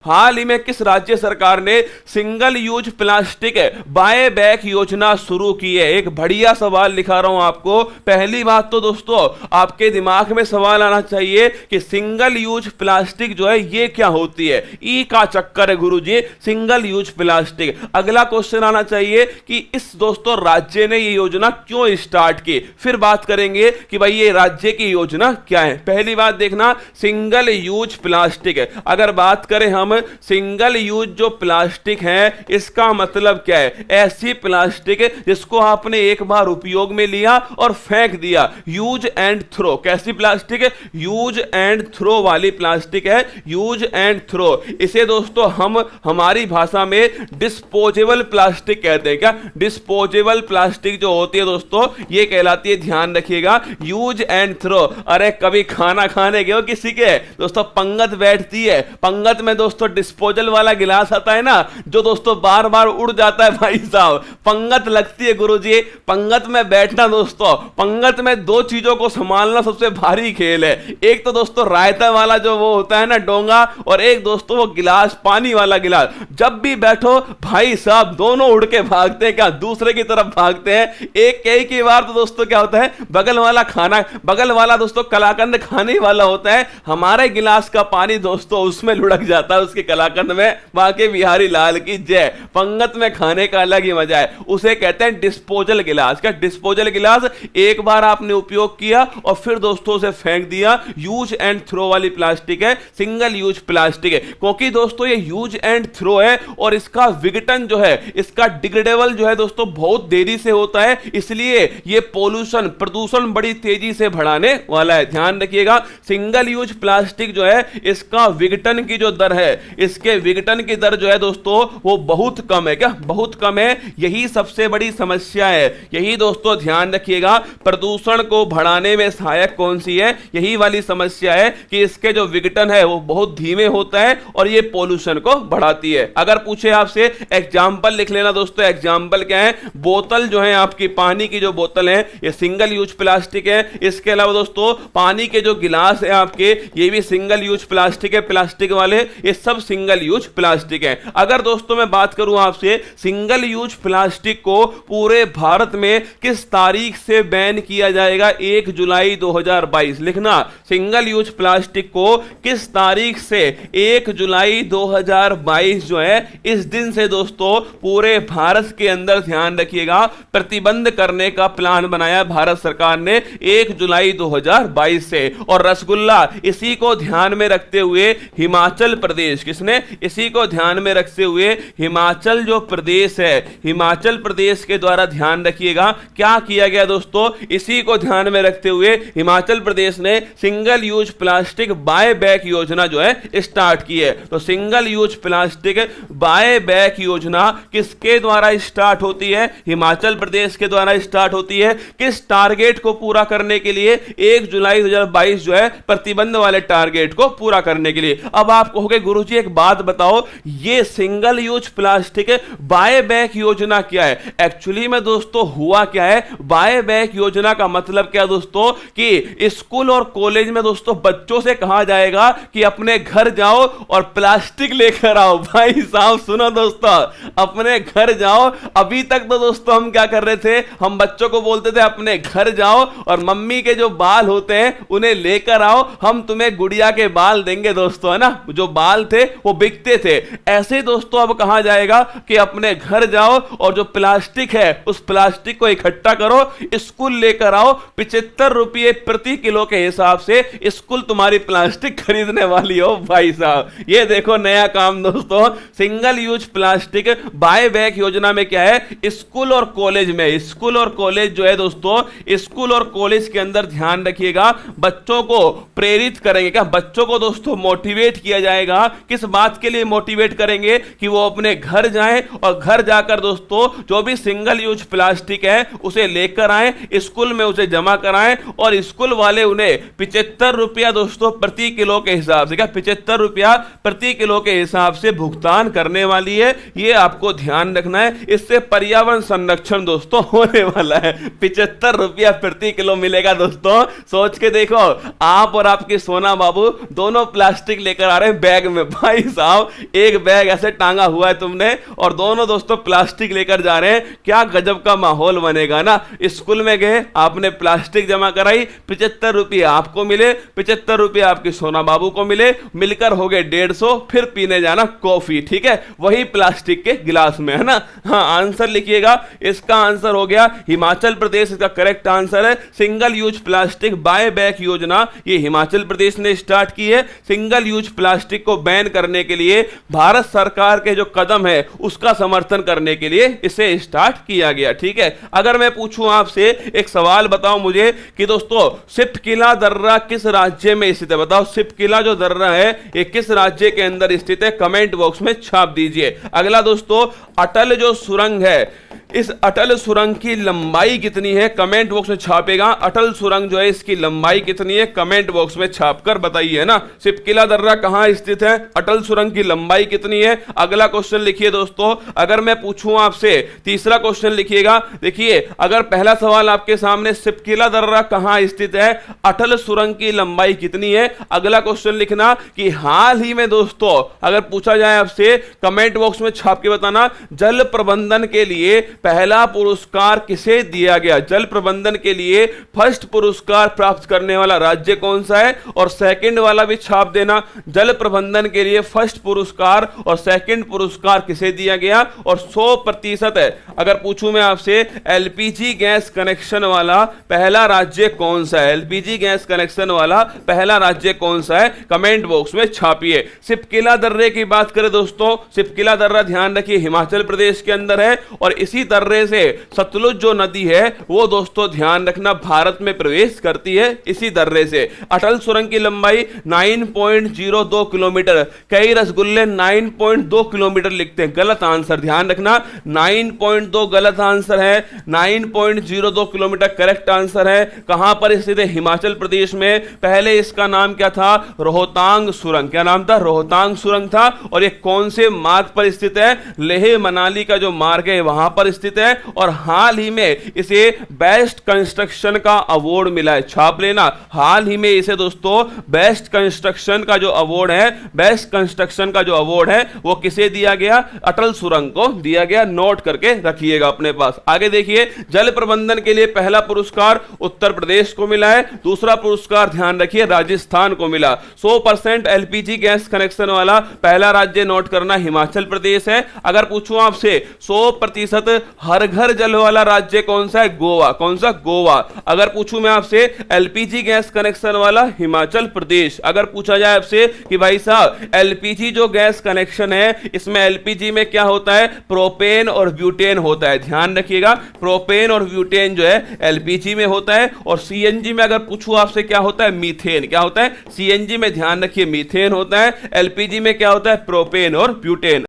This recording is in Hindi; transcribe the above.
हाल ही में किस राज्य सरकार ने single use plastic buy back योजना शुरू की है? एक बढ़िया सवाल लिखा रहा हूं आपको। पहली बात तो दोस्तों आपके दिमाग में सवाल आना चाहिए कि सिंगल यूज प्लास्टिक जो है ये क्या होती है। ई का चक्कर है गुरुजी, सिंगल यूज प्लास्टिक। अगला क्वेश्चन आना चाहिए कि इस दोस्तों राज्य ने ये योजना क्यों स्टार्ट की। फिर बात करेंगे कि भाई ये राज्य की योजना क्या है। पहली बात देखना, सिंगल यूज प्लास्टिक। अगर बात करें हम सिंगल यूज जो प्लास्टिक है इसका मतलब क्या है? ऐसी प्लास्टिक जिसको आपने एक बार उपयोग में लिया और फेंक दिया। Use and throw. कैसी प्लास्टिक है? यूज एंड थ्रो वाली प्लास्टिक है, यूज एंड थ्रो। इसे दोस्तों हम हमारी भाषा में डिस्पोजेबल प्लास्टिक कहते हैं। क्या? डिस्पोजेबल प्लास्टिक जो होती है दोस्तों ये कहलाती है, ध्यान रखिएगा, यूज एंड थ्रो। अरे कभी खाना खाने गए हो किसी के दोस्तों, पंगत बैठती है, पंगत में दोस्तों डिस्पोजल वाला गिलास आता है ना जो दोस्तों बार बार उड़ जाता है। भाई साहब पंगत लगती है गुरुजी। पंगत में बैठना दोस्तों, पंगत में दो चीजों को संभालना सबसे भारी खेल है। एक तो दोस्तों रायता वाला जो वो होता है ना डोंगा, और एक दोस्तों वो गिलास, पानी वाला गिलास। जब भी बैठो भाई साहब दोनों उड़ के भागते हैं, क्या दूसरे की तरफ भागते हैं। एक ही बार तो दोस्तों क्या होता है, बगल वाला खाना, बगल वाला दोस्तों कलाकंद खाने वाला होता है, हमारे गिलास का पानी दोस्तों उसमें लुढ़क जाता है, उसके कलाकंद में। बांके बिहारी लाल की जय। पंगत में खाने का अलग ही मजा है, उसे कहते हैं डिस्पोजल गिलास। क्या? डिस्पोजल गिलास एक बार आपने उपयोग किया और फिर दोस्तों से फेंक दिया। यूज एंड थ्रो वाली प्लास्टिक है, सिंगल यूज प्लास्टिक है। क्योंकि दोस्तों ये यूज एंड थ्रो है और इसका विघटन जो है, इसका डिग्रेडेबल जो है दोस्तों बहुत देरी से होता है, इसलिए ये पोल्यूशन, प्रदूषण बड़ी तेजी से बढ़ाने वाला है। ध्यान रखिएगा, सिंगल यूज प्लास्टिक जो है इसका विघटन की जो दर है, इसके विघटन की दर जो है दोस्तों वो बहुत कम है। क्या? बहुत कम है। यही सबसे बड़ी समस्या है। यही दोस्तों ध्यान रखिएगा, प्रदूषण को बढ़ाने में सहायक कौन सी है? यही वाली समस्या है कि इसके जो विघटन है वो बहुत धीमे होता है और ये पोल्यूशन को बढ़ाती है। अगर पूछे आपसे एग्जाम्पल लिख लेना दोस्तों। एग्जाम्पल क्या है? बोतल जो है आपकी, पानी की जो बोतल है ये सिंगल यूज प्लास्टिक है। इसके अलावा दोस्तों पानी के जो गिलास है आपके, ये भी सिंगल यूज प्लास्टिक है, प्लास्टिक वाले, ये सब सिंगल यूज प्लास्टिक है। अगर दोस्तों मैं बात करूं आपसे, सिंगल यूज प्लास्टिक को पूरे भारत में किस तारीख से बैन किया जाएगा? 1 जुलाई 2022। लिखना, सिंगल यूज प्लास्टिक को किस तारीख से? 1 जुलाई 2022 जो है इस दिन से दोस्तों पूरे भारत के अंदर, ध्यान रखिएगा, प्रतिबंध करने का प्लान बनाया भारत सरकार ने 1 जुलाई 2022 से। और रसगुल्ला इसी को ध्यान में रखते हुए हिमाचल प्रदेश, किसने? इसी को ध्यान में रखते हुए हिमाचल जो प्रदेश है, हिमाचल प्रदेश के द्वारा, ध्यान रखिएगा, क्या किया गया दोस्तों? इसी को ध्यान में रखते हुए हिमाचल प्रदेश ने single use plastic buy back योजना जो है स्टार्ट की है। तो single use plastic buy back योजना किसके द्वारा स्टार्ट होती है? हिमाचल प्रदेश के द्वारा स्टार्ट होती है। किस टारगेट को पूरा करने के लिए? 1 जुलाई 2022 जो है प्रतिबंध वाले टारगेट को पूरा करने के लिए। अब आप कहोगे गुरुजी एक बात बताओ, ये single use plastic buy back योजना क्या है? एक्चुअली में दोस्तों हुआ क्या है, बाय बैक योजना का मतलब क्या दोस्तों कि स्कूल और कॉलेज में दोस्तों बच्चों से कहा जाएगा कि अपने घर जाओ और प्लास्टिक लेकर आओ। भाई साहब सुनो दोस्तों, अपने घर जाओ। अभी तक तो दोस्तों हम क्या कर रहे थे, हम बच्चों को बोलते थे अपने घर जाओ और मम्मी के जो बाल होते हैं उन्हें लेकर आओ, हम तुम्हें गुड़िया के बाल देंगे दोस्तों, है ना। जो बाल थे वो बिकते थे। ऐसे दोस्तों अब कहा जाएगा कि अपने घर जाओ और जो प्लास्टिक है उस प्लास्टिक को इकट्ठा करो, स्कूल लेकर आओ, 75 रुपये प्रति किलो के हिसाब से स्कूल तुम्हारी प्लास्टिक खरीदने वाली हो। भाई साहब ये देखो नया काम दोस्तों, single use plastic buy back योजना में क्या है, स्कूल और कॉलेज में, स्कूल और कॉलेज जो है दोस्तों, स्कूल और कॉलेज के अंदर ध्यान रखिएगा बच्चों को प्रेरित करेंगे। क्या? बच्चों को दोस्तों मोटिवेट किया जाएगा। किस बात के लिए मोटिवेट करेंगे? कि वो अपने घर जाएं और घर जाकर दोस्तों जो भी सिंगल यूज प्लास्टिक है उसे लेकर आएं, स्कूल में उसे जमा कराएं और स्कूल वाले उन्हें 75 रुपया दोस्तों प्रति किलो के हिसाब से, क्या 75 रुपया प्रति किलो के हिसाब से भुगतान करने वाली है। ये आपको ध्यान रखना है, इससे पर्यावरण संरक्षण दोस्तों होने वाला है। 75 रुपया प्रति किलो मिलेगा दोस्तों। सोच के देखो, आप और आपके सोना बाबू दोनों प्लास्टिक लेकर आ रहे हैं बैग में। भाई साहब एक बैग ऐसे टांगा हुआ है तुमने और दोनों दोस्तों प्लास्टिक लेकर जा रहे हैं, क्या गजब का माहौल बनेगा ना। स्कूल में गए, आपने प्लास्टिक जमा कराई, 75 रुपये आपको मिले, 75 रुपये आपकी सोना बाबू को मिले, मिलकर हो गए 150, फिर पीने जाना कॉफी, ठीक है, वही प्लास्टिक के गिलास में, है ना। हाँ, आंसर लिखिएगा, इसका आंसर हो गया हिमाचल प्रदेश, इसका करेक्ट आंसर है single use plastic buy back योजना। ये हिमाचल प्रदेश ने स्टार्ट की है। सिंगल यूज प्लास्टिक को बैन करने के लिए भारत सरकार के जो कदम है उसका समर्थन करने के लिए इसे स्टार्ट किया गया, ठीक है। अगर मैं पूछूं आपसे एक सवाल, बताओ मुझे कि दोस्तों सिपकिला दर्रा किस राज्य में स्थित है। बताओ सिपकिला जो दर्रा है ये किस राज्य के अंदर स्थित है, कमेंट बॉक्स में छाप दीजिए। अगला दोस्तों, अटल जो सुरंग है, इस अटल सुरंग की लंबाई कितनी है, कमेंट बॉक्स में छापेगा। अटल सुरंग जो है इसकी लंबाई कितनी है, कमेंट बॉक्स में छापकर बताइए ना। सिपकिला दर्रा कहां स्थित है, अटल सुरंग की लंबाई कितनी है। अगला क्वेश्चन लिखिए दोस्तों। अगर मैं पूछूं आपसे, तीसरा क्वेश्चन लिखिएगा। देखिए, अगर पहला सवाल आपके सामने सिपकिला दर्रा कहां स्थित है, अटल सुरंग की लंबाई कितनी है, अगला क्वेश्चन लिखना कि हाल ही में दोस्तों अगर पूछा जाए आपसे, कमेंट बॉक्स में छाप के बताना, जल प्रबंधन के लिए पहला पुरस्कार किसे दिया गया। जल प्रबंधन के लिए फर्स्ट पुरस्कार प्राप्त करने वाला राज्य कौन सा है, और सेकंड वाला भी छाप देना। जल प्रबंधन के लिए फर्स्ट पुरस्कार और सेकंड पुरस्कार किसे दिया गया, और 100% है। अगर पूछूं मैं आपसे, एलपीजी गैस कनेक्शन वाला पहला राज्य कौन सा है, एलपीजी गैस कनेक्शन वाला पहला राज्य कौन सा है, कमेंट बॉक्स में छापिए। सिपकिला दर्रे की बात करें दोस्तों, सिपकिला दर्रा ध्यान रखिए हिमाचल प्रदेश के अंदर है, और इसी दर्रे से सतलुज जो नदी है वो दोस्तों ध्यान रखना भारत में प्रवेश करती है, इसी दर्रे से। अटल सुरंग की लंबाई 9.02 किलोमीटर, कई रसगुल्ले 9.2 किलोमीटर लिखते हैं, गलत आंसर, ध्यान रखना 9.2 गलत आंसर है, 9.02 किलोमीटर करेक्ट आंसर है। कहां पर स्थित है, हिमाचल प्रदेश में। पहले इसका नाम क्या था, रोहतांग सुरंग, क्या नाम था, रोहतांग सुरंग था। और ये कौन से मार्ग पर स्थित है, लेह मनाली का जो मार्ग है वहां पर स्थित है, और हाल ही में इसे बेस्ट कंस्ट्रक्शन का अवार्ड मिला है, छाप लेना। हाल ही में इसे दोस्तों बेस्ट कंस्ट्रक्शन का जो अवार्ड है, बेस्ट कंस्ट्रक्शन का जो अवार्ड है वो किसे दिया गया, अटल सुरंग को दिया गया, नोट करके रखिएगा अपने पास। आगे देखिए, जल प्रबंधन के लिए पहला पुरस्कार उत्तर प्रदेश को मिला है, दूसरा पुरस्कार ध्यान रखिए राजस्थान को मिला। 100% एलपीजी गैस कनेक्शन वाला पहला राज्य नोट करना हिमाचल प्रदेश है। अगर पूछूं आपसे 100% हर घर जल वाला राज्य कौन सा है, गोवा, कौन सा, गोवा। अगर पूछूं मैं आपसे एलपीजी गैस कनेक्शन वाला हिमाचल प्रदेश। अगर पूछा जाए आपसे कि भाई साहब एलपीजी जो गैस कनेक्शन है इसमें एलपीजी में क्या होता है, प्रोपेन और ब्यूटेन होता है, ध्यान रखिएगा, प्रोपेन और ब्यूटेन जो है एलपीजी में होता है। और सीएनजी में अगर पूछूं आपसे क्या होता है, मीथेन, क्या होता है, सीएनजी में ध्यान रखिए मीथेन होता है, एलपीजी में क्या होता है, प्रोपेन और ब्यूटेन।